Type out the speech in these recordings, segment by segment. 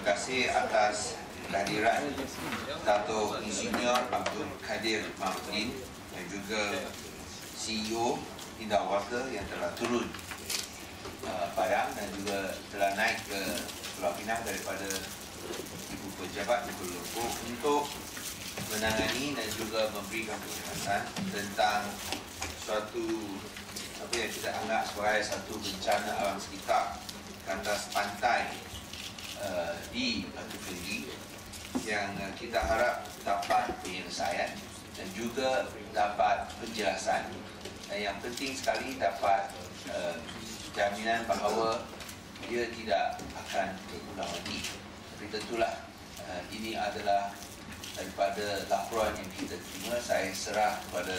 kasih atas kehadiran Dato' Insinyur Abdul Kadir Mahmudin dan juga CEO Indah Water yang telah turun Padang dan juga telah naik ke Pulau Pinang daripada Ibu Pejabat di Kuala Lumpur untuk menangani dan juga memberikan penjelasan tentang suatu apa yang kita anggap sebagai satu bencana alam sekitar kantas pantai di Batu Feringghi yang kita harap dapat penyelesaian dan juga dapat penjelasan dan yang penting sekali dapat jaminan bahawa dia tidak akan berulang lagi. Tapi tentulah ini adalah daripada laporan yang kita terima. Saya serah kepada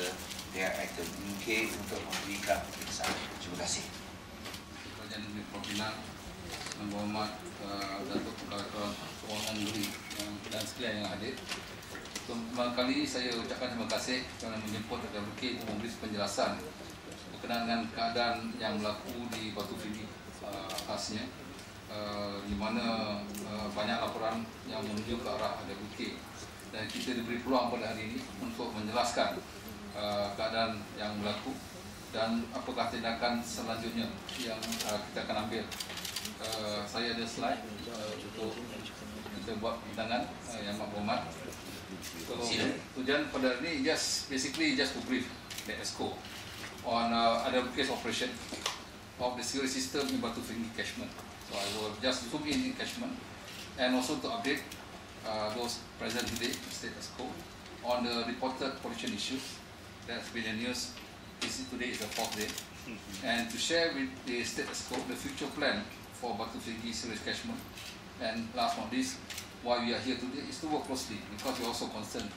pihak aktor UK untuk memberikan penjelasan. Terima kasih. Kerajaan Negeri Pulau Pinang yang berhormat Datuk Pengacara Kewangan Negeri dan sekalian yang hadir. Pertama kali saya ucapkan terima kasih kerana menjemput Rakyat UK untuk memberi penjelasan berkenaan dengan keadaan yang berlaku di Batu Feringghi khasnya, di mana banyak laporan yang menuju ke arah Rakyat UK dan kita diberi peluang pada hari ini untuk menjelaskan keadaan yang berlaku dan apakah tindakan selanjutnya yang kita akan ambil. Saya ada slide untuk kita buat perbincangan yang berhormat. So, tujuan pada ini basically just to brief the ESCO on other case operation of the sewage system in Batu Feringghi catchment. So I will just zoom in catchment and also to update those present today, State ESCO, on the reported pollution issues that's been in news. Today is the 4th day, and to share with the State ESCO the future plan for Batu Feringghi sewage catchment. And last but not least, why we are here today is to work closely because we are also concerned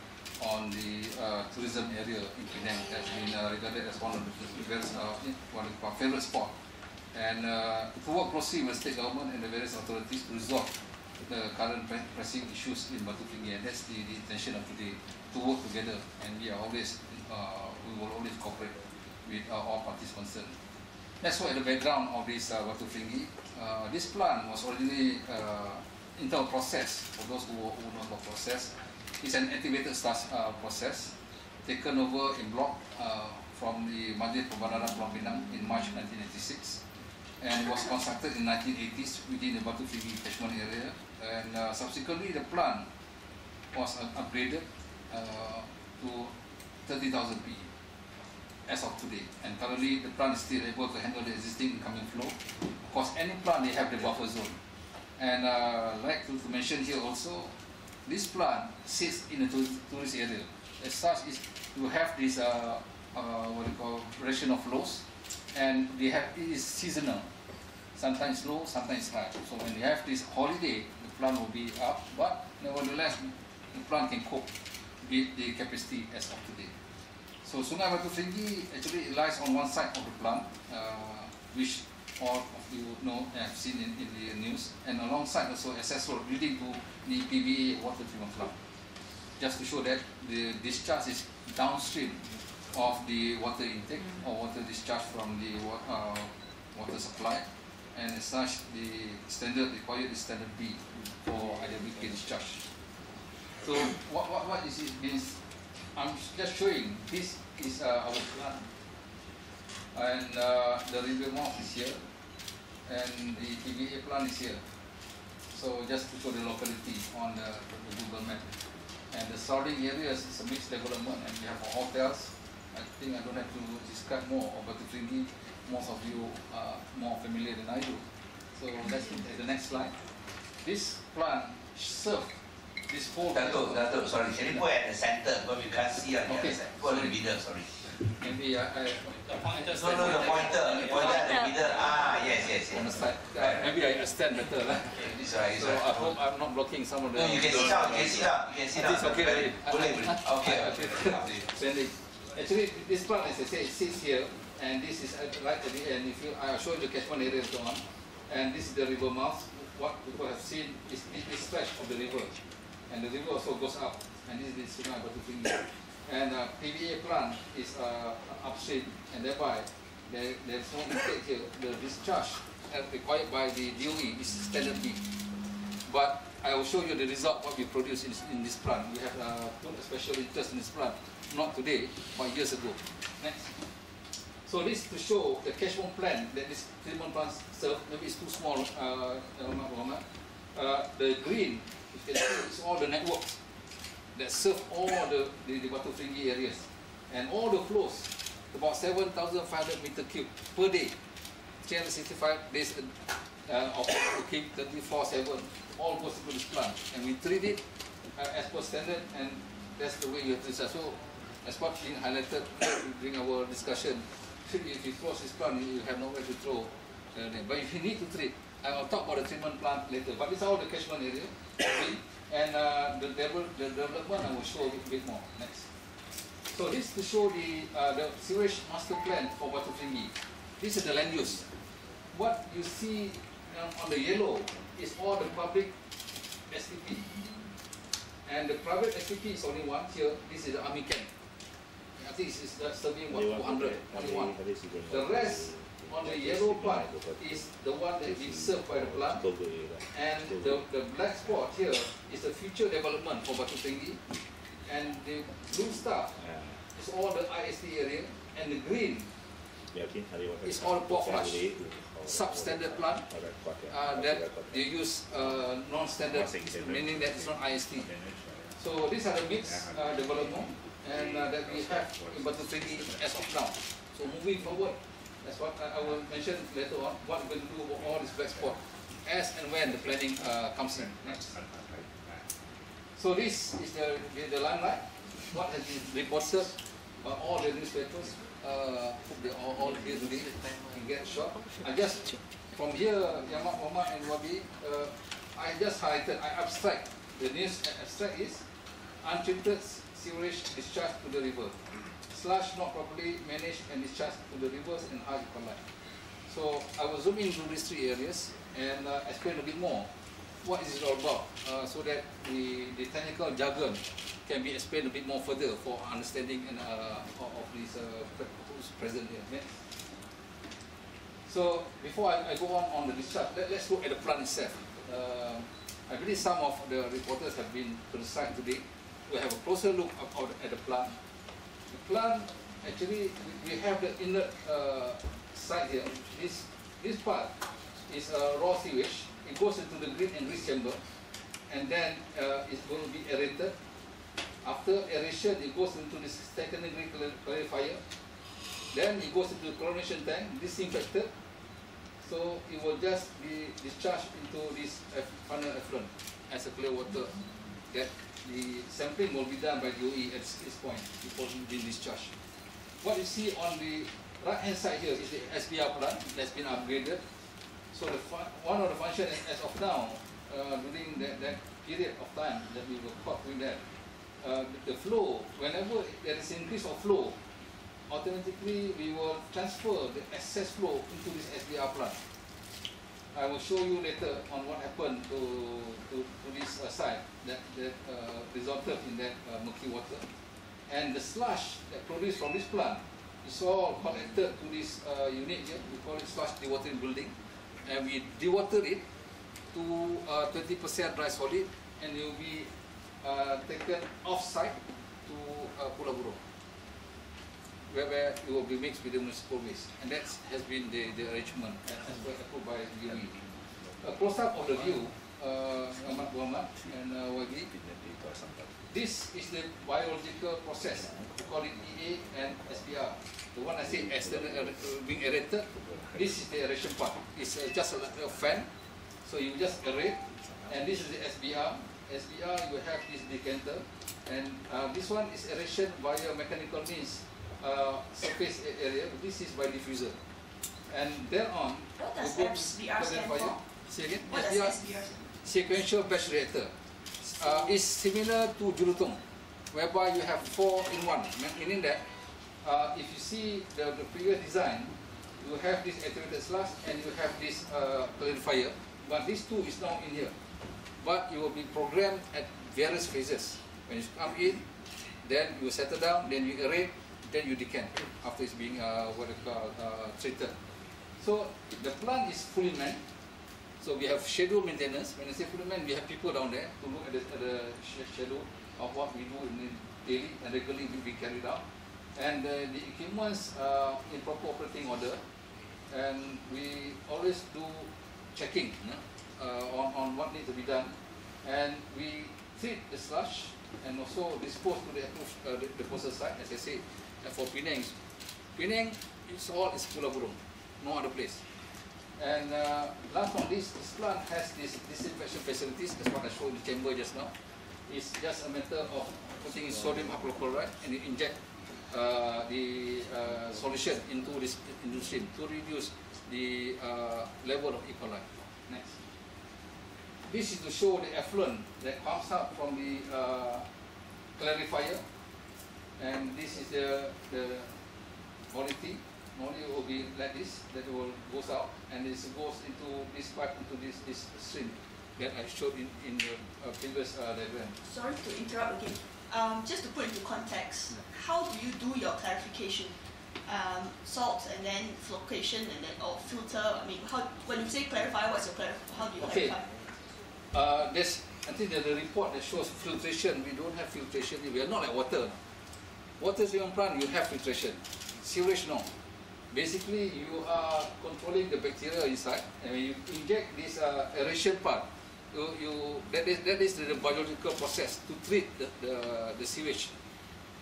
on the tourism area in Penang that's been regarded as one of the various favorite spot. And to work closely with state government and the various authorities to resolve the current pressing issues in Batu Feringghi, and that's the intention of today, to work together. And we will always cooperate with all parties concerned. That's why the background of this Batu Feringghi. This plan was originally internal process. For those who know about process, it's an activated process taken over in block from the Majlis Pembadaran Pulau Pinang in March 1996, and was constructed in 1980s within the Batu Feringghi catchment area. And subsequently, the plan was upgraded to 30,000 PE as of today. And currently, the plant is still able to handle the existing incoming flow. Of course, any plant they have the buffer zone. And I'd like to mention here also, this plant sits in a tourist area. As such, is to have this what we call variation of flows, and it is seasonal. Sometimes low, sometimes high. So when you have this holiday, the plant will be up, but nevertheless, the plant can cope with the capacity as of today. So Sungai Batu Feringghi actually lies on one side of the plant, which all of you know and have seen in the news, and alongside also access road leading to the PBA water treatment plant. Just to show that the discharge is downstream of the water intake or water discharge from the water supply, and as such the standard required is standard B for IWK discharge. So what is it means? I'm just showing this is our plant, and the river mouth is here, and the PBA plant is here. So just to show the locality on the Google map. And the surrounding areas is a mixed development, and we have hotels. I think I don't have to describe more about Batu Feringghi. Most of you are more familiar than I do. So let's look at the next slide. This plant served this whole... Dato', sorry. Can you put at the center because we can't see on the other side? Put on the middle, sorry. Maybe the pointer at the middle. Ah, yes. On the side. Maybe I stand better. This right. So I hope I'm not blocking some of the... No, you can sit down. It's okay. Okay. Actually, this plant, as I say, it sits here, and this is right at the end. I show you the catchment area and so on, and this is the river mouth. What people have seen is this stretch of the river, and the river also goes up, and this is the Sungai Batu Feringghi. And PBA plant is upstream, and thereby there's no mistake here. The discharge required by the DOE is standard B. But I will show you the result what we produce in this plant. We have put a special interest in this plant, not today, but years ago. Next. So this to show the catchment plan that this treatment plant serve. Maybe it's too small, Muhammad. The green, you can see, is all the networks that serve all the Batu Feringghi areas, and all the flows, about 7,500 meter cube per day, 365 days of working 24/7, all goes into this plant, and we treat it as per standard, and that's the way you have to say. So, as what being highlighted during our discussion, if you close this plant, you have nowhere to throw. But if you need to treat, I'll talk about the treatment plant later. But this is all the catchment area, and the development I will show a bit more. Next. So this to show the sewage master plan for Batu Feringghi. This is the land use. What you see on the yellow is all the public STP, and the private STP is only one here. This is the army camp. I think it's serving 200, only one. The rest on the yellow part is the one that is being served by the plant, and the black spot here is the future development for Batu Feringghi, and the blue stuff is all the IST area, and the green is all port flush, substandard plant that they use non-standard, meaning that it's not IST. So these are the mixed development and that we have in Batu Feringghi as of now. So moving forward, that's what I will mention later on, what we're going to do about all this black spot as and when the planning comes in. Next. So this is the limelight, what has been reported by all the newspapers. Hope they all here today and get shot. I just, from here, Yamak, Muhammad and Wabi, I just highlighted, I abstract. The news abstract is untreated sewage discharge to the river. Slush not properly managed and discharged to the rivers and high life. So I will zoom into these three areas and explain a bit more what is it all about, so that the technical jargon can be explained a bit more further for understanding and of this who's present here. Next. So before I go on the discharge, let's look at the plant itself. I believe some of the reporters have been to the site today. We have a closer look at the plant. The plant, actually, we have the inlet side here. This part is raw sewage. It goes into the green and rich chamber, and then it's going to be aerated. After aeration, it goes into this secondary clarifier. Then it goes into the chlorination tank, disinfected. So it will just be discharged into this final effluent as a clear water. That the sampling will be done by DOE at this point before being discharged. What you see on the right hand side here is the SBR plant that's been upgraded. So one of the functions as of now, during that period of time that we were caught doing that, the flow, whenever there is increase of flow, automatically we will transfer the excess flow into this SBR plant. I will show you later on what happened to this site that resulted in that murky water. And the slush that produced from this plant is all connected to this unit here. We call it slush dewatering building. And we dewater it to 20% dry solid, and it will be taken off-site to Pulau Burung, where it will be mixed with the municipal waste. And that has been the arrangement as approved by DOE. A close-up of the view, Muhammad and Wagi. This is the biological process. We call it EA and SPR. The one I say external being aerated, this is the aeration part. It's just a fan, so you just aerate. And this is the SBR. SBR, you have this decanter, and this one is aeration via mechanical means, surface area. This is by diffuser. And thereon, what does SBR stand for? Say again? What does SBR stand for? Sequential batch reactor. It's similar to Jurutung, whereby you have 4 in 1, meaning that if you see the previous design, you have this activated slush and you have this clarifier, but these two is now in here. But you will be programmed at various phases. When you come in, then you settle down, then you aerate, then you decant after it's being treated. So the plant is fully manned. So we have scheduled maintenance. When I say fully manned, we have people down there to look at the schedule of what we do in daily and regularly we carry out. And the equipments are in proper operating order. And we always do checking on what needs to be done. And we treat the sludge and also dispose to the approved disposal site, as I said, for Penang. Penang, it's Pulau Burung, no other place. And last but not least, this plant has this disinfection facilities. That's what I showed in the chamber just now. It's just a matter of putting sodium hypochlorite and you inject the solution into this stream to reduce the level of E. coli. Next. This is to show the effluent that comes out from the clarifier, and this is the quality. Normally it will be like this, that it will goes out, and this goes into this pipe, into this stream that I showed in the previous diagram. Sorry to interrupt again. Just to put into context, how do you do your clarification? Salt and then flocation and then filter. I mean, when you say clarify, what's your clarify? How do you clarify? There's, I think the report that shows filtration. We don't have filtration. We are not like water. Water treatment plant, you have filtration. Sewage, no. Basically, you are controlling the bacteria inside, and when you inject this aeration part, that is the biological process to treat the sewage.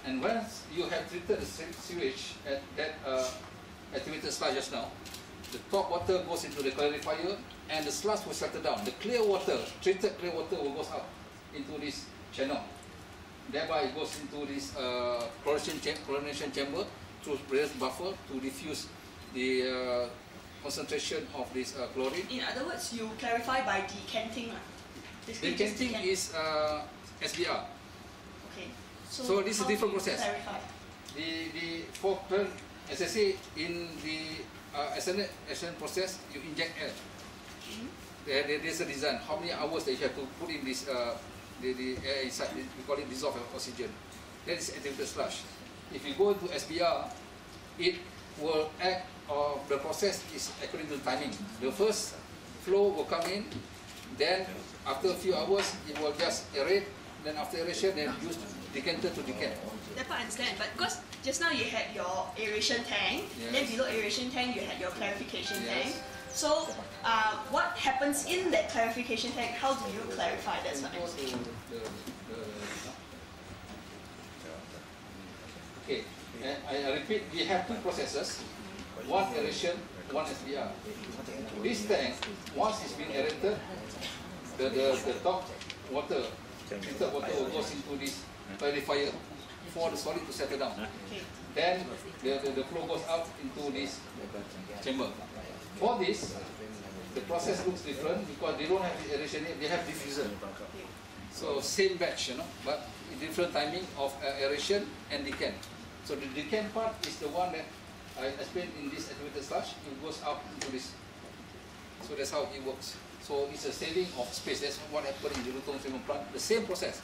And once you have treated the sewage at that activated sludge just now, the top water goes into the clarifier, and the sludge will settle down. The clear water, treated clear water, will go up into this channel. Thereby, it goes into this chlorination chamber through various buffer to diffuse the concentration of this chlorine. In other words, you clarify by decanting. Decanting is SBR. Okay. So this is a different process. Clarify? As I say, in the SN process, you inject air. There's a design. How many hours that you have to put in this the air inside? We call it dissolved oxygen. That is activated sludge. If you go to SBR, it will act, the process is according to timing. The first flow will come in, then after a few hours, it will just aerate, then after aeration, then use decanter to decant. That part I understand, but because just now you had your aeration tank, yes. Then below aeration tank, you had your clarification Yes. tank. So, what happens in that clarification tank? How do you clarify? That's what I'm saying. Okay, I repeat, we have two processes, one aeration, one SBR. This tank, once it's been aerated, the top water, treated water goes into this clarifier for the solid to settle down. Okay. Then the flow goes out into this chamber. For this, the process looks different because they don't have the aeration, they have diffuser. So same batch, but different timing of aeration and decant. So the decant part is the one that I explained in this activated sludge. It goes up into this. So that's how it works. So it's a saving of space. That's what happened in the Lutong treatment plant. The same process.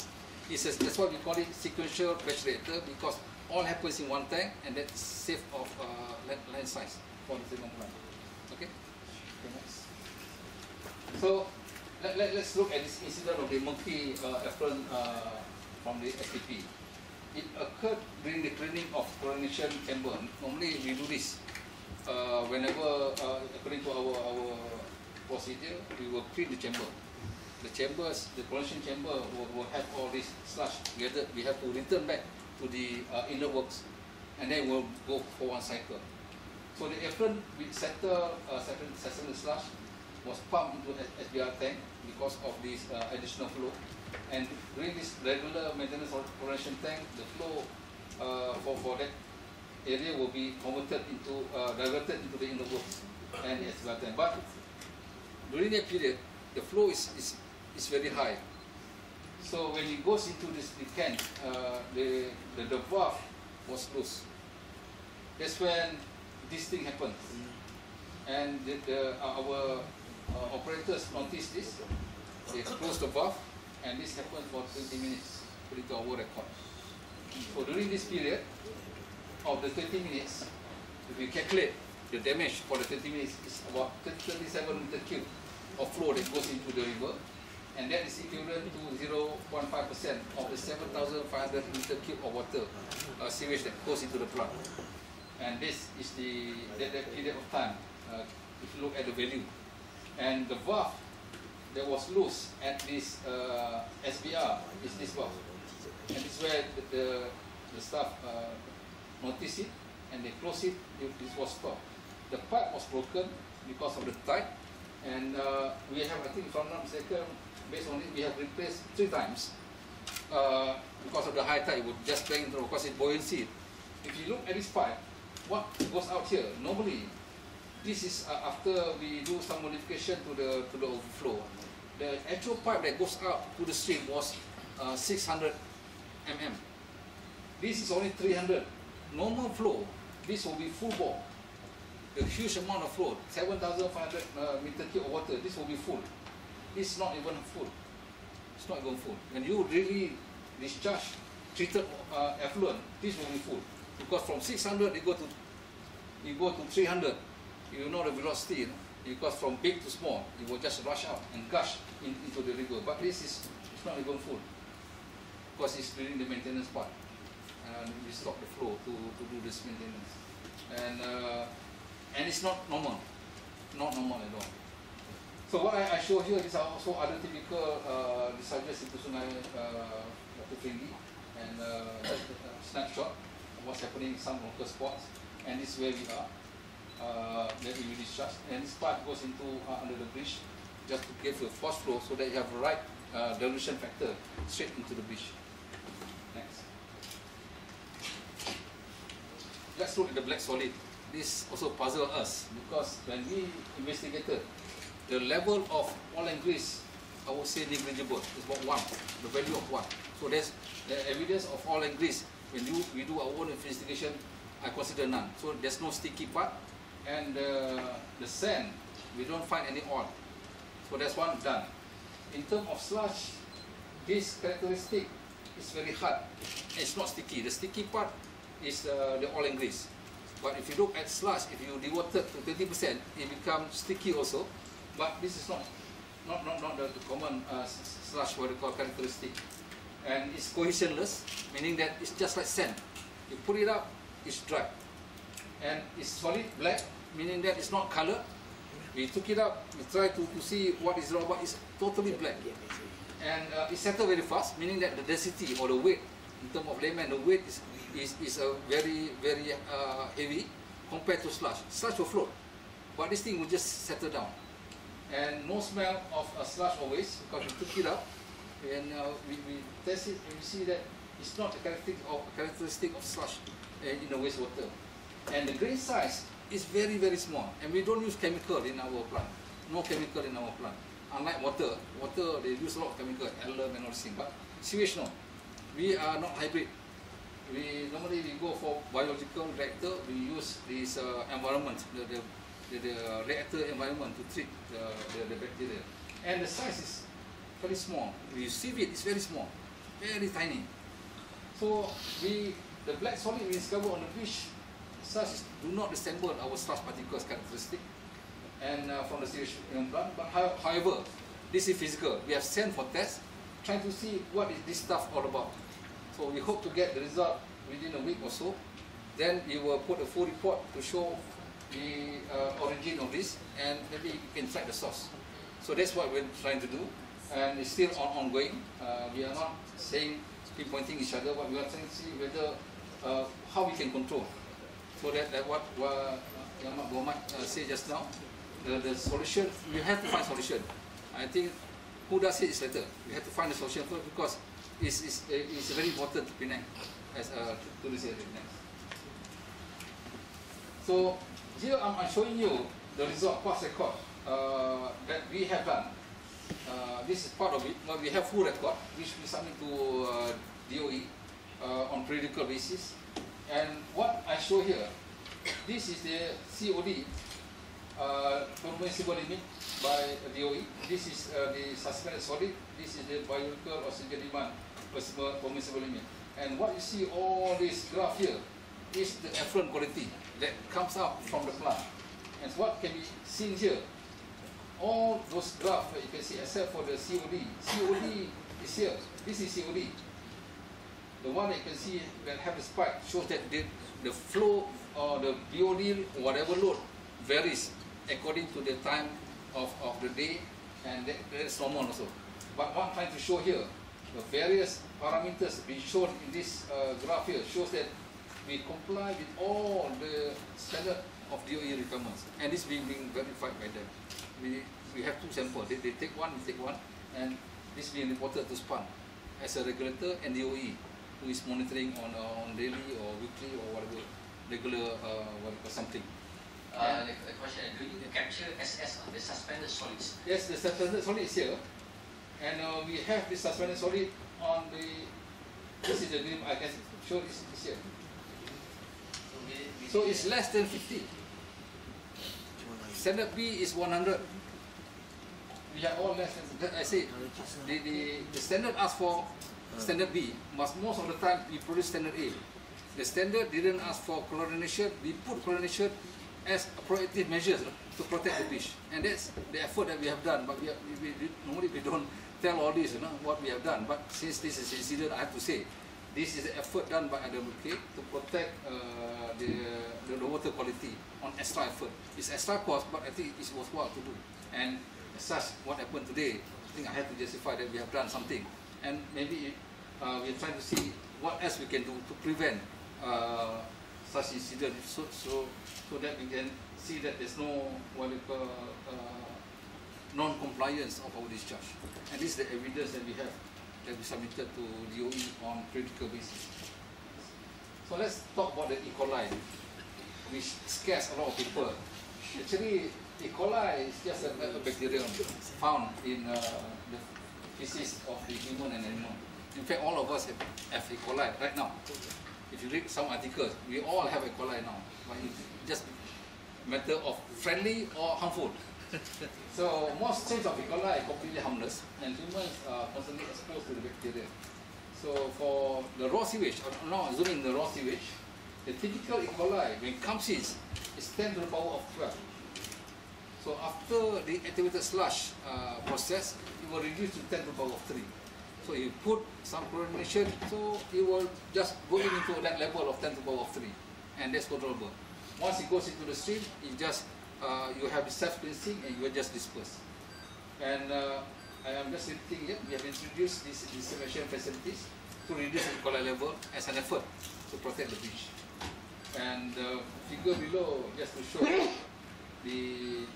That's why we call it sequential batch reactor, because all happens in one tank, and that's save of line size for the treatment plant. Okay. Next. So let's look at this incident of the murky effluent from the STP. It occurred during the cleaning of chlorination chamber. Normally we do this whenever, according to our procedure, we will clean the chamber. The chambers, the chlorination chamber will have all this sludge together. We have to return back to the inner works, and then we'll go for one cycle. So the effluent with settled sludge was pumped into SBR tank because of this additional flow. And during this regular maintenance of chlorination tank, the flow for that area will be converted into, diverted into the inner works and the SBR tank. But during that period, the flow is very high. So when it goes into this decant, the valve was loose. That's when this thing happened. And our operators noticed this. They closed the valve, and this happened for 20 minutes, according to our record. So during this period of the 20 minutes, if we calculate the damage for the 20 minutes, is about 37 meter cube of flow that goes into the river, and that is equivalent to 0.5% of the 7,500 meter cube of water sewage that goes into the plant. And this is that period of time, if you look at the value. And the valve that was loose at this SBR is this valve. And this is where the staff noticed it, and they closed it, this was stopped. The pipe was broken because of the tide, and we have, I think if I'm not mistaken, based on it, we have replaced 3 times. Because of the high tide, it would just bang into, because it's buoyancy. If you look at this pipe, what goes out here, normally, this is after we do some modification to the overflow. The actual pipe that goes out to the stream was 600 mm. This is only 300. Normal flow, this will be full bore. The huge amount of flow, 7,500 meter cube of water, this will be full. This is not even full. It's not even full. When you really discharge treated effluent, this will be full. Because from 600 you go to 300, you know the velocity. Because from big to small, it will just rush out and gush into the river. But this is not even full, because it's during the maintenance part. We stop the flow to do this maintenance, and it's not normal at all. So what I show here is also other typical discharges into Sungai Batu Feringghi, and just a snapshot of what's happening in some local spots. And this is where we are. That we discharge, and this part goes into under the bridge, just to give a force flow so that you have the right dilution factor straight into the bridge. Next. Let's look at the black solid. This also puzzled us, because when we investigated, the level of oil and grease, I would say negligible. It's about 1, the value of 1. So there's the evidence of oil and grease. When we do our own investigation, I consider none. So there's no sticky part. And the sand, we don't find any oil. So that's one done. In terms of sludge, this characteristic is very hard. It's not sticky. The sticky part is the oil and grease. But if you look at sludge, if you dewater to 20%, it becomes sticky also. But this is not the common sludge, what they call characteristic. And it's cohesionless, meaning that it's just like sand. You put it up, it's dry. And it's solid black, meaning that it's not color. We took it up, we tried to see what is wrong, but it's totally black. And it settled very fast, meaning that the density or the weight, in terms of layman, the weight is very heavy compared to sludge. Sludge will float, but this thing will just settle down. And no smell of sludge always, because we took it up, and we test it, and we see that it's not a characteristic of sludge in the wastewater. And the grain size is very small, and we don't use chemical in our plant. No chemical in our plant. Unlike water they use a lot of chemical, alum and all this thing. But sewage, no. We are not hybrid. Normally we go for biological reactor. We use this environment, the reactor environment to treat the bacteria. And the size is very small. We sieve it, it's very small, very tiny. So the black solid we discover on the beach, such do not resemble our sludge particles characteristic and from the sewage plant. But however, this is physical. We have sent for tests, trying to see what is this stuff all about. So we hope to get the result within a week or so. Then we will put a full report to show the origin of this, and maybe you can track the source. So that's what we're trying to do, and it's still ongoing. We are not saying pinpointing each other, but we are trying to see whether how we can control. So that what Yang Muhammad said just now, the solution, we have to find solution. I think who does it is later. We have to find a solution first, because it's very important to Penang as a tourist area. Next. So here I'm showing you the result past record that we have done. This is part of it, but we have full record which we submit to DOE on periodical basis. And what I show here, this is the COD, permissible limit by DOE. This is the suspended solid. This is the biological oxygen demand permissible limit. And what you see, all this graph here, is the effluent quality that comes out from the plant. And what can be seen here, all those graphs you can see, except for the COD. COD is here. This is COD. The one that you can see that have the spike shows that the flow or the BOD, whatever load, varies according to the time of the day, and that's normal also. But what I'm trying to show here, the various parameters being shown in this graph here shows that we comply with all the standard of DOE requirements, and this being verified by them. We have two samples. They take one, we take one, and this being reported to SPAN as a regulator and DOE, who is monitoring on daily or weekly or whatever regular something. The question: do you capture SS on the suspended solids? Yes, the suspended solid is here, and we have this suspended solid on the. This is the green. I can show this here. So it's less than 50. Standard B is 100. We are all less than. I say the standard asks for standard B, but most of the time we produce standard A. The standard didn't ask for chlorination. We put chlorination as a proactive measure to protect the fish, and that's the effort that we have done. But normally we don't tell all this, what we have done. But since this is incident, I have to say, this is the effort done by IWK to protect the water quality on extra effort. It's extra cost, but I think it's worthwhile to do. And as such, what happened today, I think I have to justify that we have done something. And maybe we're trying to see what else we can do to prevent such incidents, so that we can see that there's no non-compliance of our discharge. And this is the evidence that we have that we submitted to DOE on critical basis. So let's talk about the E. coli, which scares a lot of people. Actually, E. coli is just a bacterium found in the feces of the human and animal. In fact, all of us have E. coli right now. If you read some articles, we all have E. coli now. But it's just a matter of friendly or harmful. So most strains of E. coli are completely harmless, and humans are constantly exposed to the bacteria. So for the raw sewage, now assuming the raw sewage, the typical E. coli when it comes in is 10 to the power of 12. So after the activated sludge process, it will reduce to 10 to the power of 3. So you put some chlorination, so it will just go into that level of 10 to the power of 3, and that's controllable. Once it goes into the stream, it just you have the self-cleansing and you will just disperse. And I am just repeating here, we have introduced these desalination facilities to reduce the E. coli level as an effort to protect the fish. And the figure below just to show the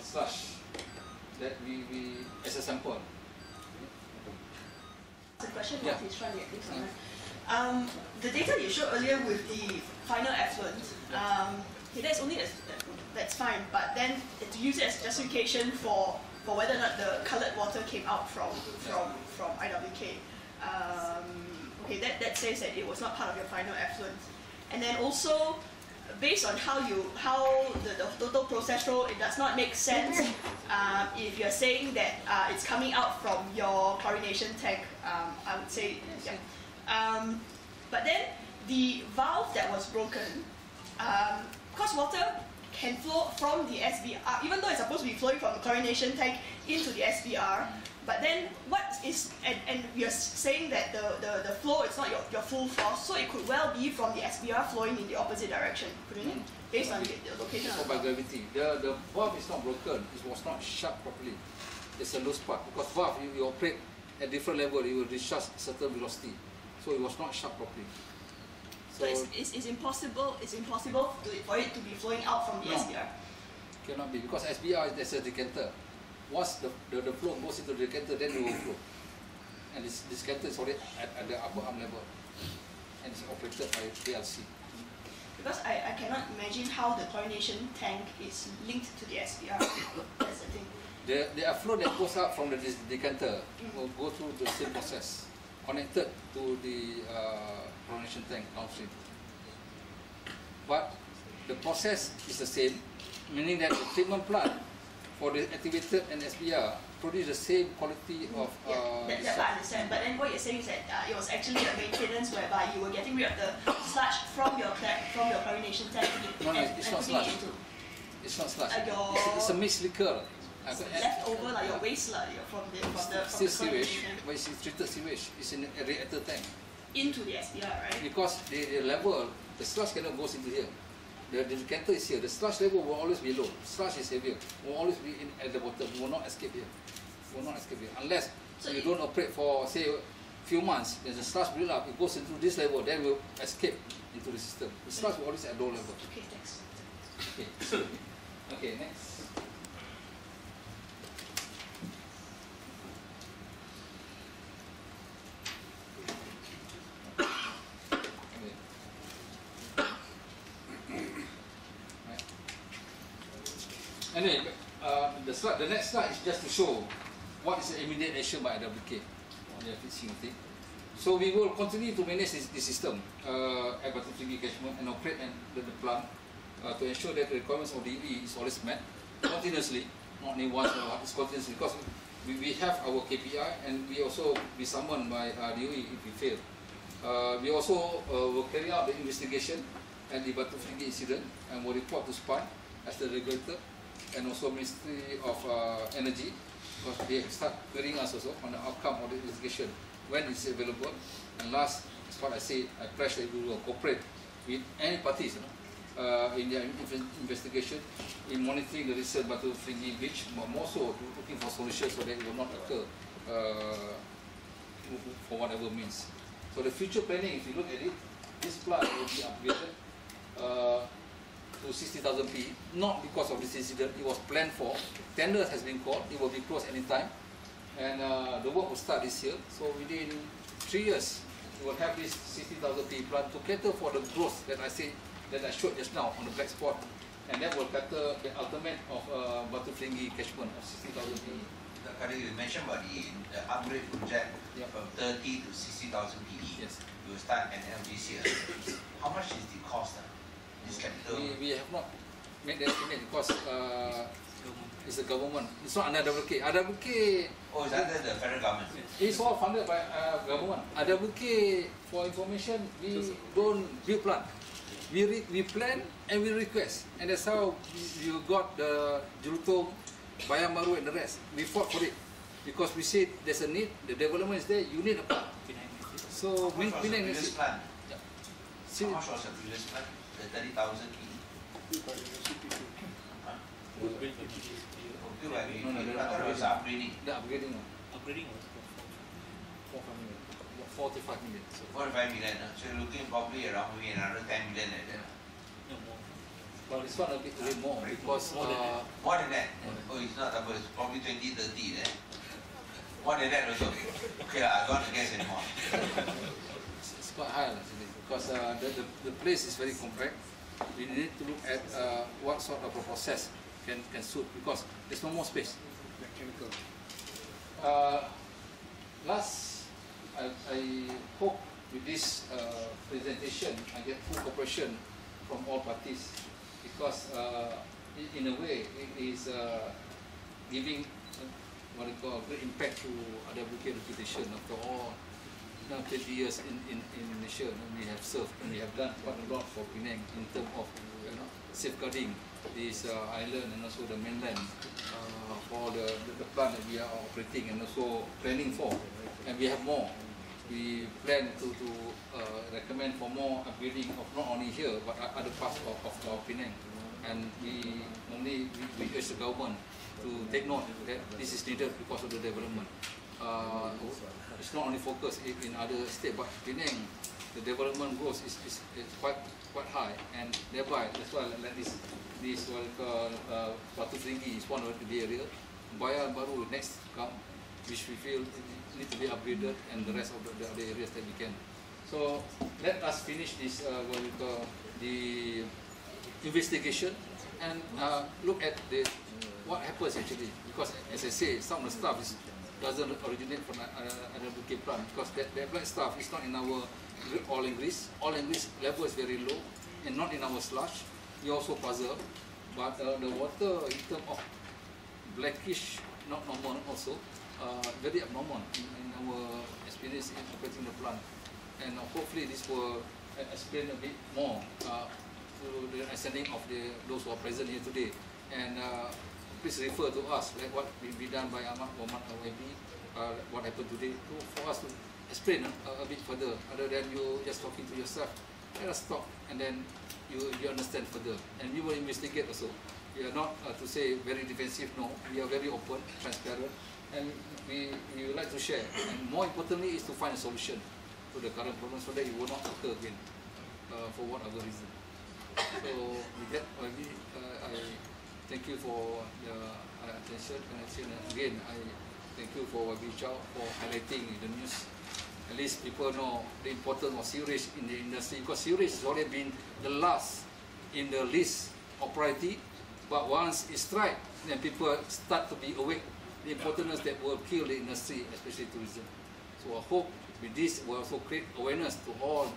sludge that we as a sample. The question Yeah. he's trying to get things on. The data you showed earlier with the final effluent, that's only that's fine, but then to use it as justification for whether or not the coloured water came out from IWK. Okay, that says that it was not part of your final effluent, and then also based on how the total process flow, it does not make sense if you're saying that it's coming out from your chlorination tank. I would say, yeah. But then the valve that was broken, because water can flow from the SBR, even though it's supposed to be flowing from the chlorination tank into the SBR. But then what is, and we are saying that the flow is not your full force, so it could well be from the SBR flowing in the opposite direction, couldn't it? Based on the location of by gravity. The valve is not broken, it was not shut properly. It's a loose part, because valve, you operate at different level, it will discharge certain velocity. So it was not shut properly. So it's impossible for it to be flowing out from the SBR? Cannot be, because SBR is a decanter. Once the flow goes into the decanter, then it will flow. And this decanter is already at the upper arm level. And it's operated by PLC. Because I cannot imagine how the chlorination tank is linked to the SBR. That's the thing. The effluent that goes out from the decanter will go through the same process, connected to the chlorination tank downstream. But the process is the same, meaning that the treatment plant for the activated and SBR produce the same quality of that I understand. But then what you're saying is that it was actually a maintenance whereby you were getting rid of the sludge from your chlorination tank No, it's not sludge. It's not sludge. Your It's a mixed liquor. leftover like your waste from the Still toilet sewage, but it's treated sewage. It's in a reactor tank. into the SPR, right? Because the level, the sludge cannot go into here. The decanter is here. The sludge level will always be low. Sludge is heavier. Will always be at the bottom. Will not escape here. Will not escape here unless you don't operate for say a few months. There's a sludge build up. It goes into this level. Then will escape into the system. The sludge will always at low level. Okay, thanks. Okay. Okay. Next. Anyway, the next slide is just to show what is the immediate action by IWK on the fixing thing. So we will continue to manage this system at Batu Feringghi catchment and operate the plant to ensure that the requirements of the EV is always met continuously, not only once or it's continuously, because we have our KPI and we also be summoned by DOE if we fail. We also will carry out the investigation at the Batu Feringghi incident and will report to SPI as the regulator, and also Ministry of Energy, because they start querying us also on the outcome of the investigation when it's available. And last, as what I said, I pledge that we will cooperate with any parties in their investigation, in monitoring the recent Batu Feringghi breach, but more so looking for solutions so that it will not occur for whatever means. So the future planning, if you look at it, this plant will be upgraded to 60,000 PE, not because of this incident. It was planned for. Tender has been called. It will be closed anytime, and the work will start this year. So within 3 years, we will have this 60,000 PE plant to cater for the growth that I showed just now on the black spot, and that will cater the ultimate of Batu Feringghi catchment of 60,000 PE. Kali, you mentioned about the upgrade project from 30 to 60,000 PE. Yes. You will start at this year. How much is the cost? This capital? We have not made the estimate because it's the government. It's not under IWK. IWK. Oh, it's under the federal government. It's all funded by government. IWK, for information, we don't build plant. We plan and we request, and that's how you got the Julutong, Bayang Baru, and the rest. We fought for it because we said there's a need. The development is there. You need a plant. So How much was the previous plan? Yeah. How much was the previous plan? The 30,000 PE. No, I thought it was upgrading. The upgrading. Upgrading was 45 million. So 45 million. So you're looking probably around maybe another 10 million like that. no more. well, this one a bit more because More than that? Oh, it's not double. It's probably 20, 30 then. More than that also. Okay, I don't want to guess anymore. it's quite high actually because the place is very compact. We need to look at what sort of a process can suit because there's no more space. Last, I hope with this presentation I get full cooperation from all parties because in a way it is giving what we call great impact to IWK reputation after all. Now 20 years in Indonesia, we have served and we have done quite a lot for Penang in terms of safeguarding this island and also the mainland for the plant that we are operating and also planning for. And we have more. We plan to recommend for more upgrading of not only here but other parts of our Penang. And we urge the government to take note that this is needed because of the development. It's not only focused in other states, but Penang, the development growth is quite high, and thereby that's why like this Batu Feringghi is one of the area. Bayang Baru next come, which we feel need to be upgraded, and the rest of the other areas that we can. So let us finish this the investigation and look at what happens actually, because as I say, some of the stuff doesn't originate from an IWK plant because that black stuff is not in our oil and grease. Oil and grease level is very low and not in our sludge. We also puzzle, but the water in terms of blackish, not normal also, very abnormal in our experience in operating the plant. And hopefully this will explain a bit more to the understanding of those who are present here today and please refer to us, like what will be done by Ahmad Muhammad Al-YB, what happened today, for us to explain a bit further, other than you just talking to yourself. Let us talk, and then you understand further, and we will investigate also. We are not to say very defensive, no, we are very open, transparent, and we would like to share, and more importantly is to find a solution to the current problem so that it will not occur again, for whatever reason. So with that, I thank you for the attention, and again I thank you for YB Chow for highlighting the news. At least people know the importance of sewerage in the industry, because sewerage has already been the last in the list of priority, but once it's strike, then people start to be awake the importance that will kill the industry, especially tourism. So I hope with this will also create awareness to all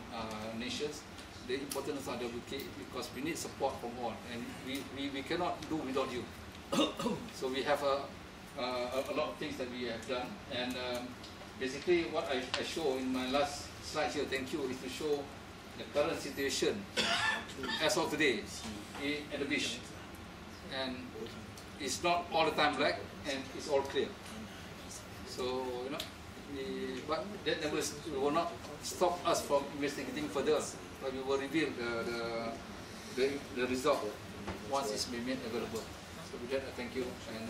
nations, the importance of WK, because we need support from all, and we cannot do without you. So we have a lot of things that we have done, and basically what I show in my last slide here, thank you, is to show the current situation as of today at the beach, and it's not all the time black, and it's all clear. So you know, but that never will not stop us from investigating further. But we will reveal the result once it's been made available. So with that, I thank you, and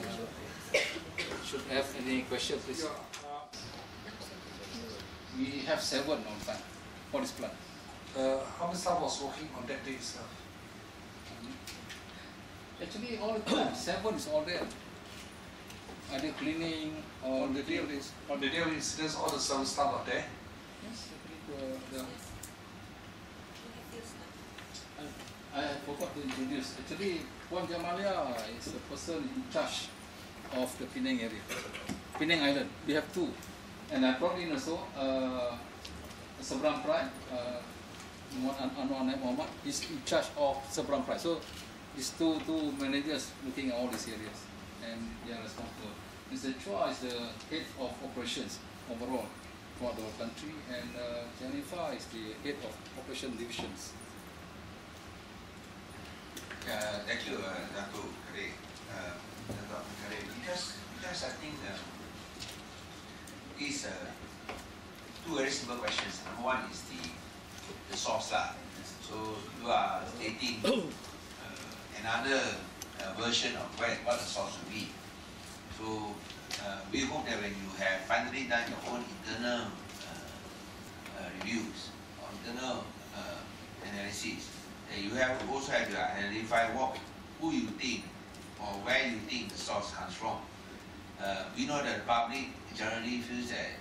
should have any questions, please. We have 7 on time for this plant. How many staff was working on that day itself? Actually, all the time, 7 is all there. Either cleaning or On the day of incidents, all the 7 staff are there? yes, I forgot to introduce. Actually, Puan Jamalia is the person in charge of the Penang area, Penang Island. We have 2, and I brought in also Seberang Pride. Anwar Muhammad is in charge of Seberang Pride. So these two managers looking at all these areas, and they are responsible. Mr. Chua is the head of operations overall throughout the whole country, and Jennifer is the head of operation divisions. Thank you, Dato' Karim. Because I think these 2 very simple questions. Number 1 is the source lah. So you are stating another version of what the source will be. So we hope that when you have finally done your own internal reviews or internal analysis, that you also have to identify who you think or where you think the source comes from. We know that the public generally feels that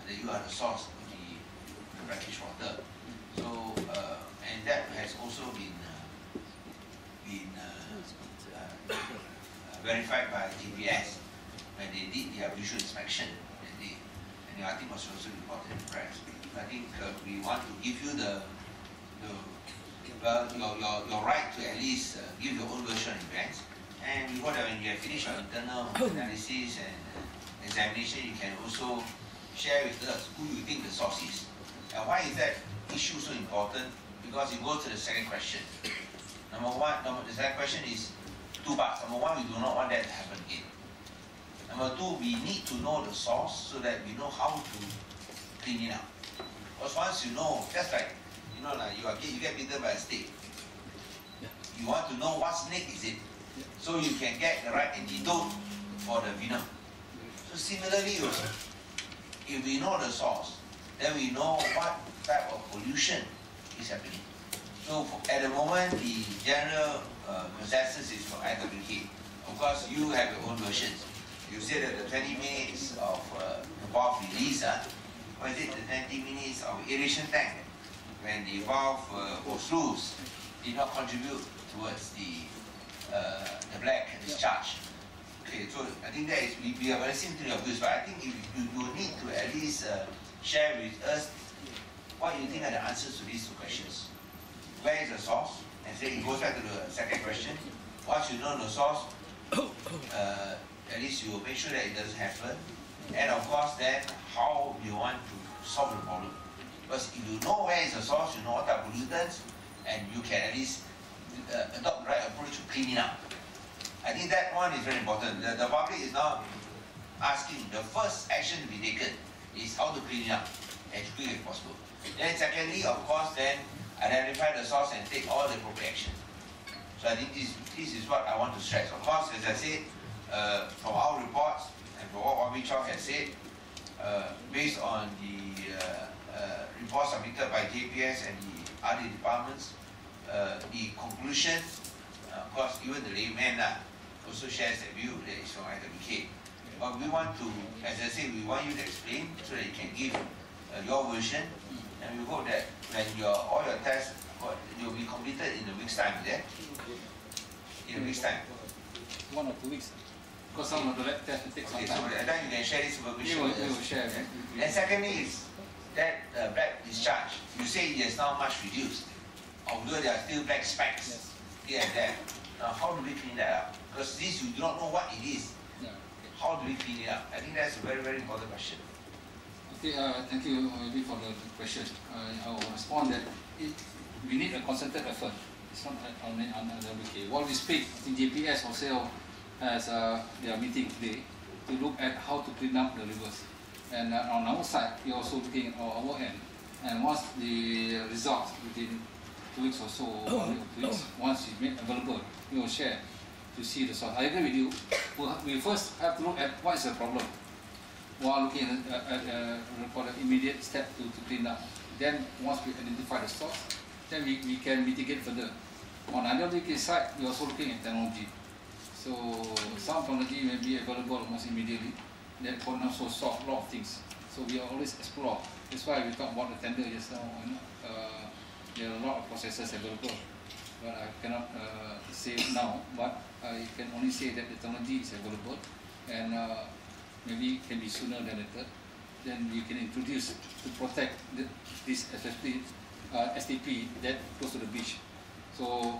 you are the source of the brackish water. So and that has also been verified by GPS when they did their visual inspection that day, and the article was also reported in the press. I think we want to give you your right to at least give your own version of events, and we hope that when you have finished your internal analysis and examination, you can also share with us who you think the source is. And why is that issue so important? Because it goes to the second question. The second question is 2 parts. Number 1, we do not want that to happen again. Number 2, we need to know the source so that we know how to clean it up. Because once you know, just like you get bitten by a snake, you want to know what snake is it, so you can get the right antidote for the venom. So similarly also, if we know the source, then we know what type of pollution is happening. So at the moment, the general consensus is for IWK. Of course, you have your own versions. You say that the 20 minutes of valve release, or is it the 20 minutes of aeration tank, when the valve was loose, did not contribute towards the black discharge. Okay, so I think that is, we are listening to your views, but I think if you need to at least share with us what you think are the answers to these 2 questions. Where is the source? And say it goes back to the second question. Once you know the source, at least you will make sure that it doesn't happen. And of course, then how you want to solve the problem. Because if you know where is the source, you know what are pollutants, and you can at least adopt the right approach to clean it up. I think that one is very important. The public is now asking, the first action to be taken is how to clean it up as quick as possible. Then secondly, of course, then identify the source and take all the appropriate action. So I think this is what I want to stress. Of course, as I said, from our reports and from what Wami Chow has said, based on the reports submitted by JPS and the other departments, the conclusion, of course, even the layman also shares that view that is from IWK. But we want to, as I said, we want you to explain so that you can give your version, and we hope that when all your tests will be completed in a week's time, is that? In a week's time. 1 or 2 weeks. Because some of the lab tests will take some Okay, time. so then you can share this information with We will us. share. And secondly is that black discharge. You say it is now much reduced, although there are still black specks here and there. Now, how do we clean that up? Because this you do not know what it is. Yeah. How do we clean it up? I think that's a very, very important question. Okay, thank you for the question. I will respond that we need a concerted effort. It's not only on IWK. While we speak, I think JPS also has their meeting today to look at how to clean up the rivers. And on our side, we are also looking at our end. And once the results within 2 weeks or so, or 1 or 2 weeks, once it's made available, we will share to see the source. I agree with you. We first have to look at what is the problem while looking for the immediate step to clean up. Then once we identify the source, then we can mitigate further. On IWK side, we are also looking at technology. So some technology may be available almost immediately. That can also solve a lot of things. So we are always explore. That's why we talk about the tender just now. There are a lot of processes available, but I cannot say now. But I can only say that the technology is available, and maybe it can be sooner than later. Then we can introduce to protect this, especially STP that close to the beach. So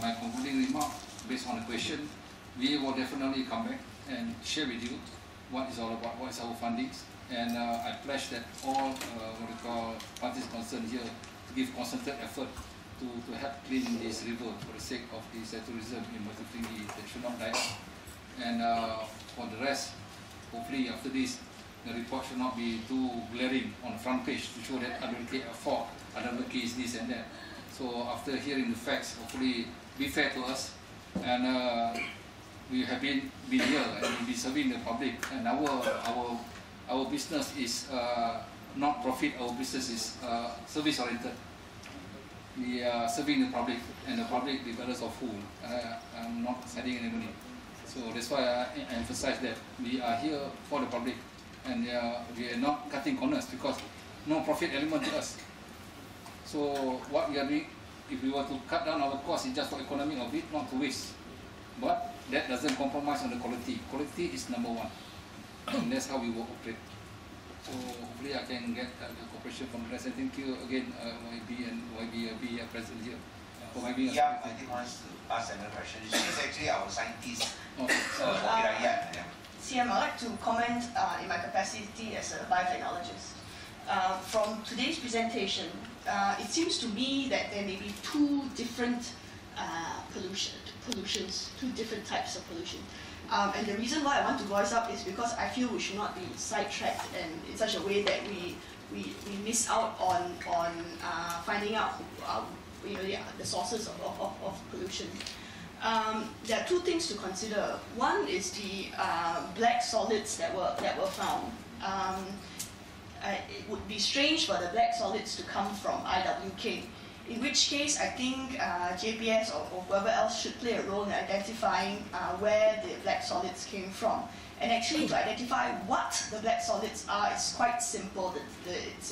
my concluding remark based on the question, we will definitely come back and share with you what is all about, what is our findings, and I pledge that all what we call parties concerned here to give concerted effort to help clean this river for the sake of the tourism in Batu Feringghi that should not die out. And for the rest, hopefully after this, the report should not be too glaring on the front page to show that IWK are fault, IWK is this and that. So after hearing the facts, hopefully be fair to us, and we have been here and we'll be serving the public, and our business is not profit, our business is service oriented. We are serving the public, and the public regardless of who. I'm not sending anybody. So that's why I emphasize that we are here for the public, and we are not cutting corners because no profit element to us. So what we are doing, if we were to cut down our cost, it's just for economic of it, not to waste. But that doesn't compromise on the quality. Quality is number one, and that's how we will operate. So hopefully I can get the cooperation from the rest. And thank you again, YB and YB present here. Yeah, I think wants to ask another question. She's actually our scientist. CM, I'd like to comment in my capacity as a biotechnologist. From today's presentation, it seems to me that there may be two different pollutions, two different types of pollution. And the reason why I want to voice up is because I feel we should not be sidetracked and in such a way that we miss out on finding out the sources of pollution. There are two things to consider. One is the black solids that were found. It would be strange for the black solids to come from IWK, in which case I think JPS or whoever else should play a role in identifying where the black solids came from. And actually to identify what the black solids are is quite simple. It's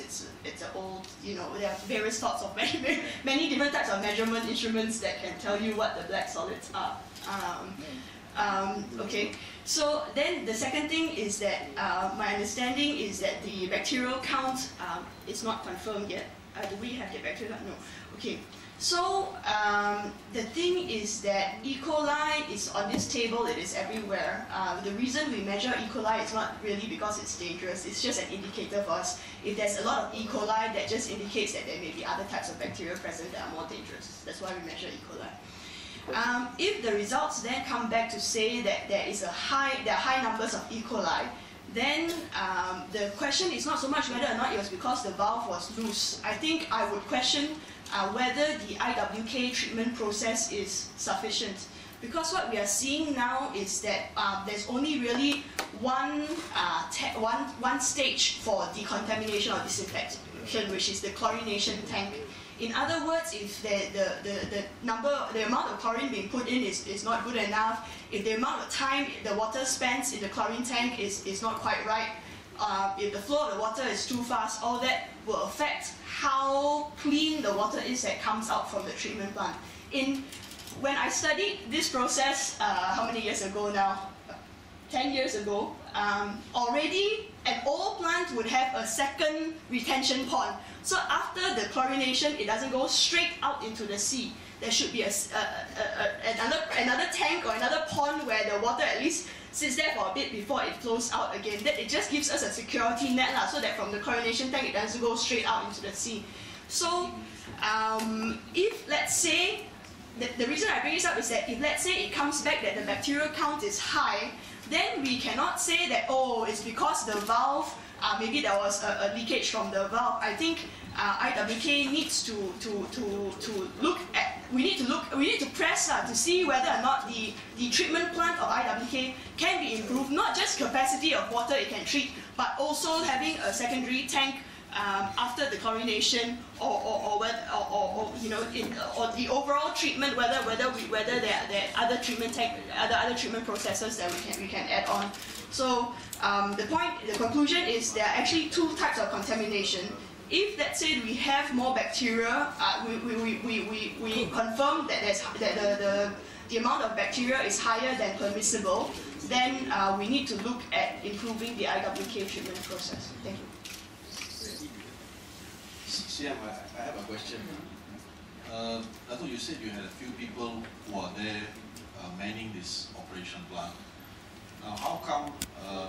an old, there are various sorts of many different types of measurement instruments that can tell you what the black solids are. Okay, so then the second thing is that my understanding is that the bacterial count is not confirmed yet. Do we have the bacterial count? No. Okay, so the thing is that E. coli is on this table, it is everywhere. The reason we measure E. coli is not really because it's dangerous, it's just an indicator for us. If there's a lot of E. coli, that just indicates that there may be other types of bacteria present that are more dangerous. That's why we measure E. coli. If the results then come back to say that there are high numbers of E. coli, then the question is not so much whether or not it was because the valve was loose. I think I would question whether the IWK treatment process is sufficient. Because what we are seeing now is that there's only really one stage for decontamination or disinfection, which is the chlorination tank. In other words, if the amount of chlorine being put in is not good enough, if the amount of time the water spends in the chlorine tank is not quite right, if the flow of the water is too fast, all that will affect how clean the water is that comes out from the treatment plant. When I studied this process, how many years ago now? 10 years ago, already an old plant would have a second retention pond. So after the chlorination, it doesn't go straight out into the sea. There should be another tank or another pond where the water at least sits there for a bit before it flows out again. It just gives us a security net so that from the chlorination tank, it doesn't go straight out into the sea. So if, let's say, the reason I bring this up is that if, let's say, it comes back that the bacterial count is high, then we cannot say that, oh, it's because the valve, maybe there was a leakage from the valve. I think IWK needs to look at, we need to press to see whether or not the treatment plant of IWK can be improved, not just capacity of water it can treat, but also having a secondary tank after the chlorination, or the overall treatment, whether there are other treatment processes that we can add on. So the conclusion is there are actually two types of contamination. If, let's say, we have more bacteria, we confirm that the amount of bacteria is higher than permissible, then we need to look at improving the IWK treatment process. Thank you. Siam, I have a question. I thought you said you had a few people who are there manning this operation plant. Now, how come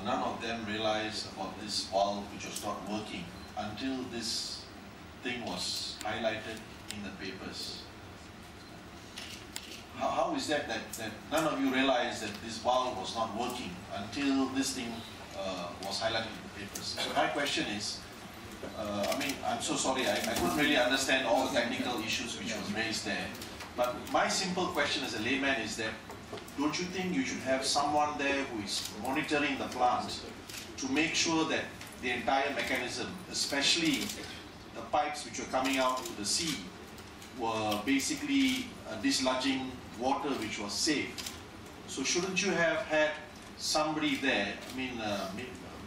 none of them realized about this valve which was not working until this thing was highlighted in the papers? How is that none of you realized that this valve was not working until this thing was highlighted in the papers? So my question is, I'm so sorry, I couldn't really understand all the technical issues which was raised there. But my simple question as a layman is that, don't you think you should have someone there who is monitoring the plant to make sure that the entire mechanism, especially the pipes which were coming out to the sea, were basically dislodging water which was safe? So shouldn't you have had somebody there,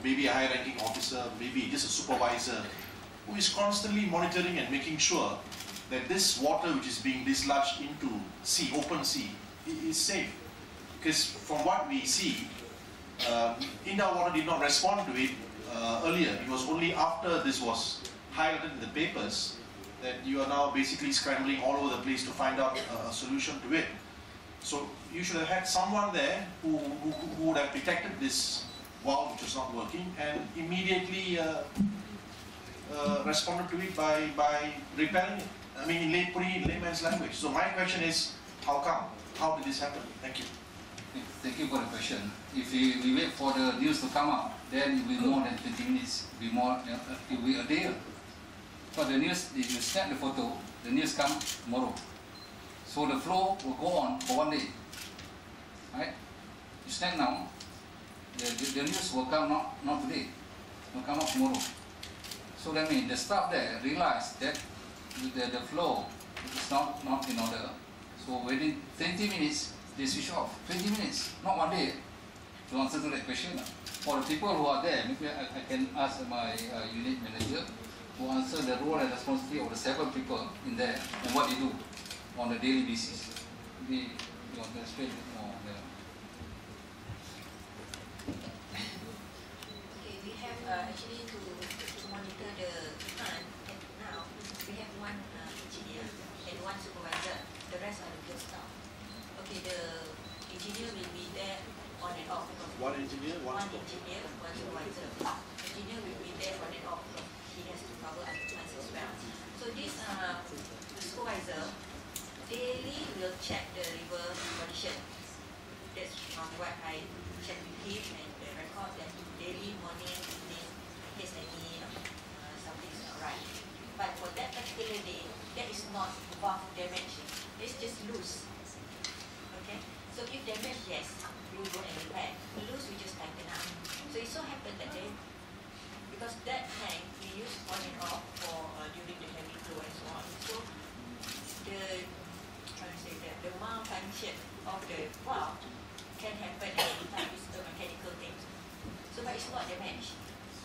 maybe a high-ranking officer, maybe just a supervisor, who is constantly monitoring and making sure that this water which is being dislodged into sea, open sea, is safe? Because from what we see, India Water did not respond to it earlier. It was only after this was highlighted in the papers that you are now basically scrambling all over the place to find out a solution to it. So you should have had someone there who would have detected this valve which was not working and immediately responded to it by repairing it. Putting it in layman's language. So my question is, how come? How did this happen? Thank you. Thank you for the question. If we wait for the news to come out, then it will be more than 20 minutes. It will be a day. For the news, if you snap the photo, the news comes tomorrow. So the flow will go on for 1 day. Right? You snap now, the news will come not today, it will come out tomorrow. So that means the staff there realized that the flow is not in order. So within 20 minutes, they switch off. 20 minutes, not 1 day, to answer to that question. For the people who are there, maybe I can ask my unit manager who answer the role and responsibility of the 7 people in there and what they do on a daily basis. Maybe you want to explain a bit more there. Okay, we have actually to monitor the plant. Now we have one engineer and one supervisor. The rest are the field staff. Okay, the engineer will be there on and off. One engineer, one engineer, one supervisor. Engineer will be there on and off. He has to cover other plants as well. So this supervisor daily will check the river so happened that day, because that tank we use on and off for during the heavy flow and so on. So the the malfunction of the valve can happen at any time. It's a mechanical thing. So but it's not damaged.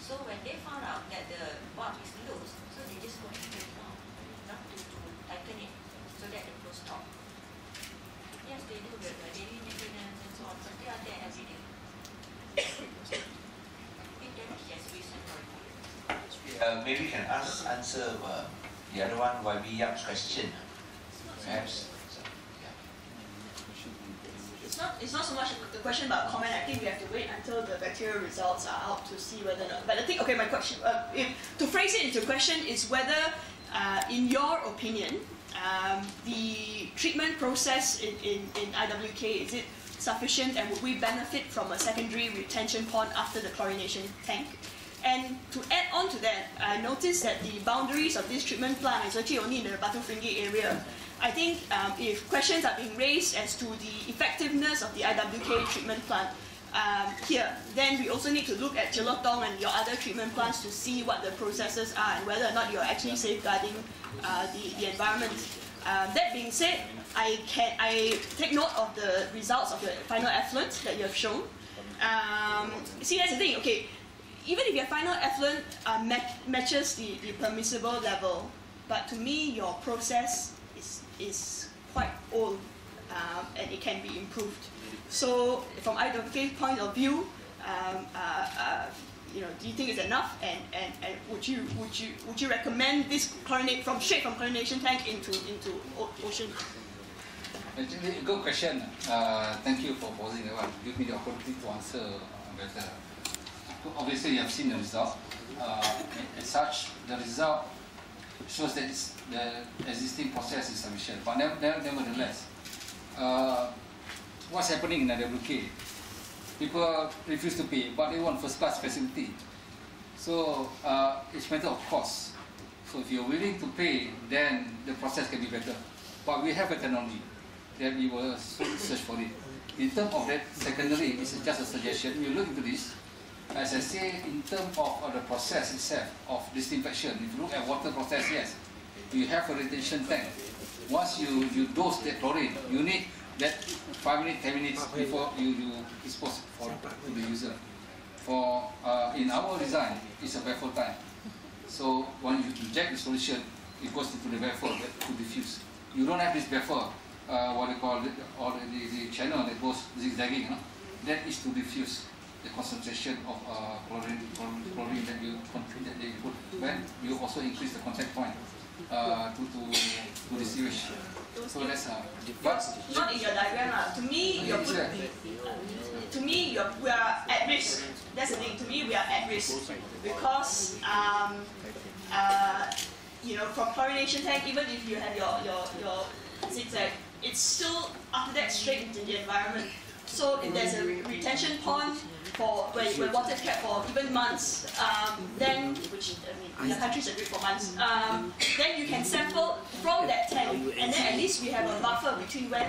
So when they found out that the valve is loose, so they just go and turn it on, to tighten it so that the flow stop. Yes, they do the daily maintenance and so on, but they are there every day. Maybe you can answer the other one, YB Yap's question. Perhaps. It's not so much a question about comment. I think we have to wait until the bacterial results are out to see whether or not. But I think, okay, my question, to phrase it into a question, is whether, in your opinion, the treatment process in IWK, is it sufficient, and would we benefit from a secondary retention pond after the chlorination tank? And to add on to that, I noticed that the boundaries of this treatment plant is actually only in the Batu Feringghi area. I think if questions are being raised as to the effectiveness of the IWK treatment plant here, then we also need to look at Jelotong and your other treatment plants to see what the processes are and whether or not you're actually safeguarding the environment. That being said, I take note of the results of the final effluent that you have shown. See, that's the thing. Okay, even if your final effluent matches the permissible level, but to me your process is quite old and it can be improved. So from IWK's point of view, do you think it's enough? And would you recommend this chlorinate straight from chlorination tank into ocean? Actually, a good question. Thank you for posing that one. Give me the opportunity to answer better. Obviously, you have seen the result. As such, the result shows that the existing process is sufficient. But nevertheless, what's happening in IWK? People refuse to pay, but they want first-class facility. So it's a matter of cost. So if you're willing to pay, then the process can be better. But we have a technology that we will search for it. In terms of that secondary, it's just a suggestion. You look into this. As I say, in terms of the process itself of disinfection, if you look at water process, yes, you have a retention tank. Once you dose that chlorine, you need that 5 minutes, 10 minutes before you dispose to the user. For in our design, it's a baffle time. So when you inject the solution, it goes into the baffle to diffuse. You don't have this baffle, what they call it, or the channel that goes zigzagging. That is to diffuse the concentration of chlorine that you put. When you also increase the contact point to the sewage. So that's but not in your diagram. To me, we are at risk. That's the thing. To me, we are at risk because from chlorination tank, even if you have your zigzag, it's still after that straight into the environment. So if there's a retention pond for where water is kept for even months, then the countries agree for months, then you can sample from that tank, and then at least we have a buffer between when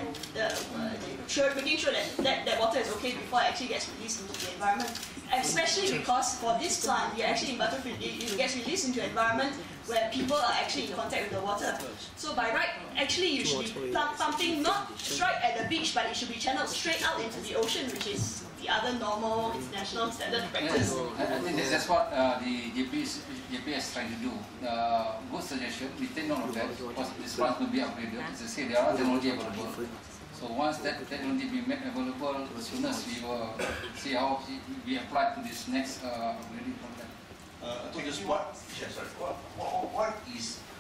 making sure that water is okay before it actually gets released into the environment. Especially because for this plant, we actually in Batu Feringghi, it gets released into the environment where people are actually in contact with the water. So by right, actually you should be pumping not straight at the beach, but it should be channeled straight out into the ocean, which is the other normal international standard practice. I think that's what the JP is trying to do. Good suggestion. We take note of that because this plant will be upgraded. As I say, there are technology available. So once that technology be made available, as soon as we will see how we apply to this next upgrading program.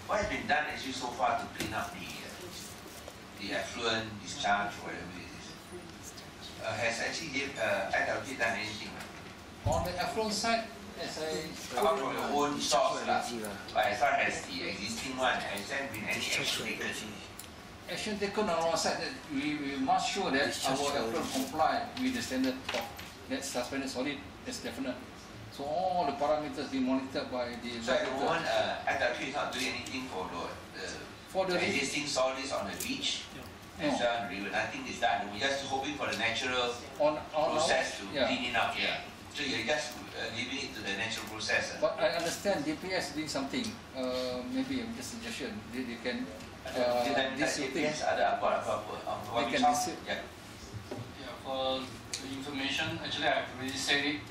What has been done actually so far to clean up the effluent discharge, whatever it is? Has actually IWK done anything? On the effluent side, as I apart from your own source, but as far as the existing one, has there been any action taken? Action taken on our side that we must show that our effluent comply with the standard of that suspended solid. That's definite. So all the parameters be monitored by the. So at the moment, IWK is not doing anything for the existing solids on the beach. And so on the river, nothing is done. We're just hoping for the natural process to clean it up. Yeah. So you're just leaving it to the natural process. But I understand DPS doing something. Maybe just suggestion. They can DPS ada apa? They can Yeah. Yeah, for the information, actually I've already said it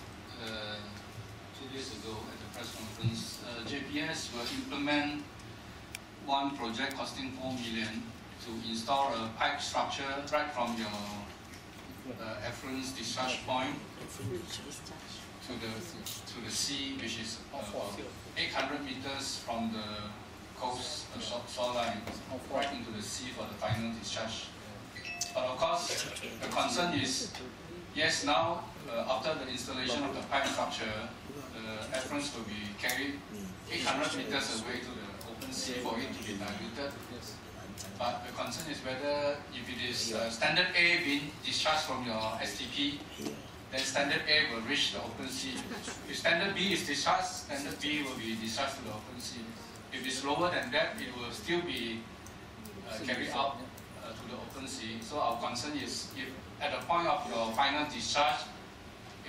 2 days ago at the press conference. JPS will implement one project costing 4 million to install a pipe structure right from your effluent discharge point to the sea, which is 800 meters from the coast shoreline, right into the sea for the final discharge. But of course, the concern is, yes, now after the installation of the pipe structure, the effluent will be carried 800 meters away to the open sea for it to be diluted. But the concern is whether if it is standard A being discharged from your STP, then standard A will reach the open sea. If standard B is discharged, standard B will be discharged to the open sea. If it's lower than that, it will still be carried out to the open sea. So our concern is if at the point of your final discharge,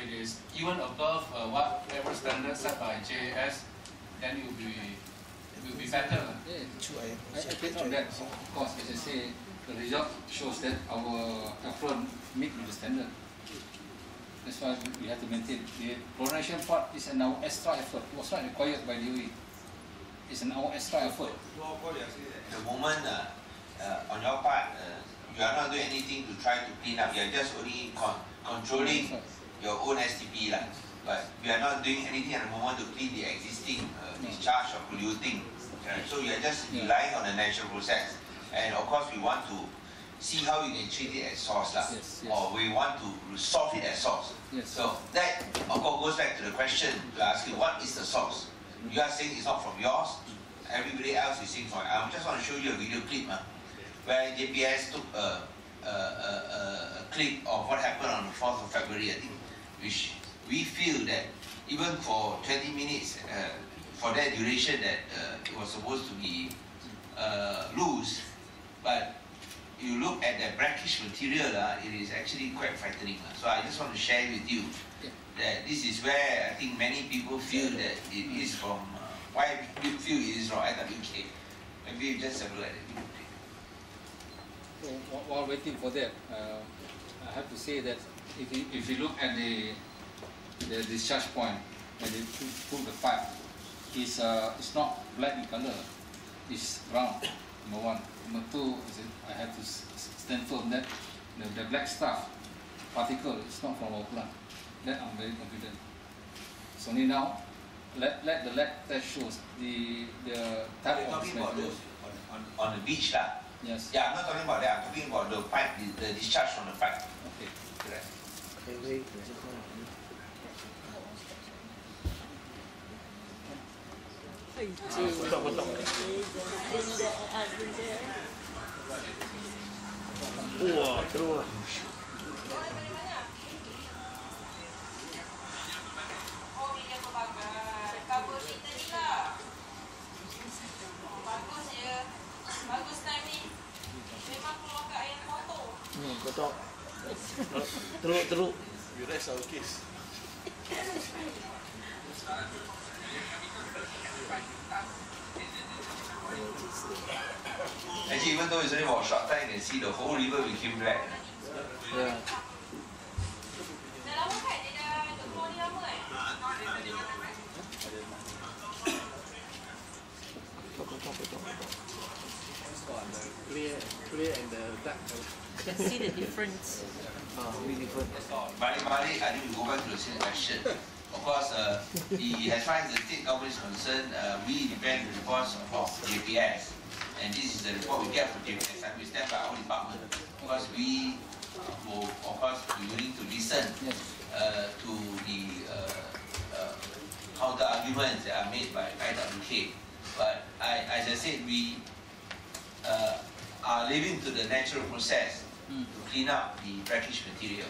it is even above whatever standard set by JAS, then it will be better. I think on that, of course, as I say, the result shows that our effluent meet with the standard. That's why we have to maintain. The chlorination part is an our extra effort. It was not required by the DOE. It's an our extra effort. The moment on your part, you are not doing anything to try to clean up. You are just only controlling your own STP. But we are not doing anything at the moment to clean the existing discharge or polluting. So you are just relying on the natural process. And of course, we want to see how we can treat it as source, or we want to solve it as source. So that, of course, goes back to the question to ask you, what is the source? You are saying it's not from yours. Everybody else is saying from. I just want to show you a video clip where JPS took a clip of what happened on the 4th of February, I think, which we feel that even for 20 minutes, for that duration that it was supposed to be loose, but you look at the brackish material, it is actually quite frightening. So I just want to share with you that this is where I think many people feel that it is from, why people feel it is from IWK. Maybe you just have a look at it. So while waiting for that, I have to say that if you look at the discharge point, and they put the pipe, it's not black in color, it's brown, number one. Number two, I have to stand firm that the black stuff, particle, is not from our plant. That I'm very confident. So only now, let the lab test shows the type of material. On the beach Yes. Yeah, I'm not talking about that, I'm talking about the pipe, the discharge from the pipe. Okay. Correct. Wah, terus. Betul. Teruk. You rest our case. Actually, even though it's only for a short time, you can see the whole river became black. Yeah. Clear and the dark. You can see the difference. Really different. Balik, I think we go back to the same question. Of course, as far as the state government is concerned, we depend on the reports of JPS. And this is the report we get from JPS, and we stand by our department. Because we will, of course, be willing to listen to the counter arguments that are made by IWK. But as I said, we are leaving to the natural process to clean up the brackish material.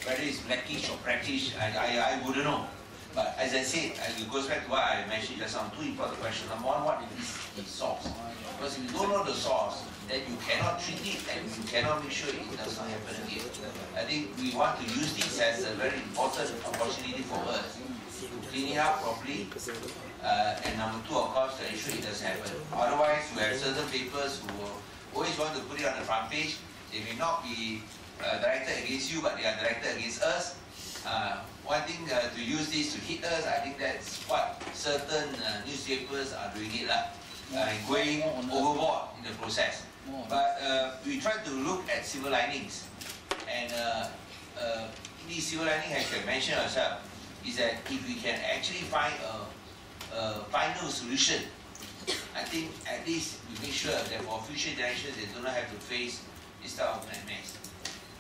Whether it's blackish or brackish, I wouldn't know. But as I said, it goes back to what I mentioned just now, two important questions. Number one, what is the source? Because if you don't know the source, then you cannot treat it and you cannot make sure it does not happen again. I think we want to use this as a very important opportunity for us to clean it up properly. And number two, of course, to ensure it doesn't happen. Otherwise, we have certain papers who always want to put it on the front page. They may not be directed against you, but they are directed against us. Wanting to use this to hit us, I think that's what certain newspapers are doing it, going overboard in the process. But we try to look at silver linings, and the silver lining, as I mentioned ourselves, is that if we can actually find a final solution, I think at least we make sure that for future generations they do not have to face this type of nightmares.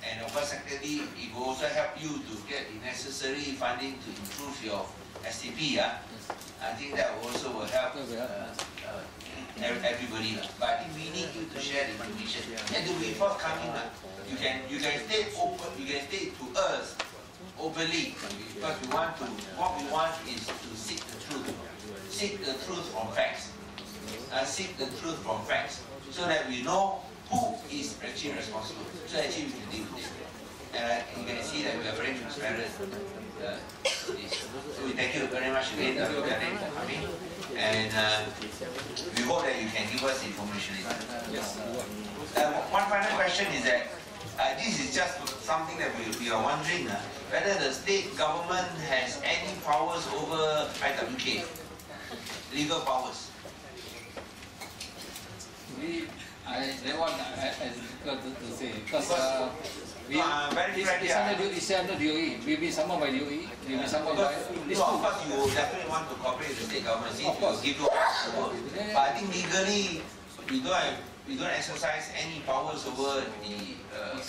And of course, secondly, it will also help you to get the necessary funding to improve your STP. I think that also will help everybody. But I think we need you to share the information and to be forthcoming. You can state open. You can state to us openly, because what we want is to seek the truth. Seek the truth from facts. Seek the truth from facts, so that we know who is actually responsible. So actually we can deal with it. And you can see that we are very transparent to this. So we thank you very much again for coming. And we hope that you can give us information later. One final question is that this is just something that we are wondering whether the state government has any powers over IWK, legal powers. That one is difficult to say, because it's under DOE, maybe someone by DOE, maybe someone by this of course you definitely want to cooperate with the state government, since we will give you power. But I think legally we don't exercise any powers over the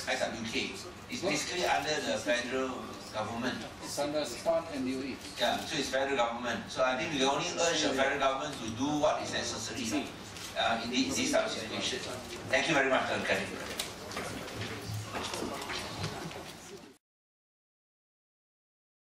IWK. It's basically under the federal government. It's under SPAN and DOE. Yeah, so it's federal government. So I think we only urge the federal government to do what is necessary in this type of situation. Thank you very much, Dr. Karim.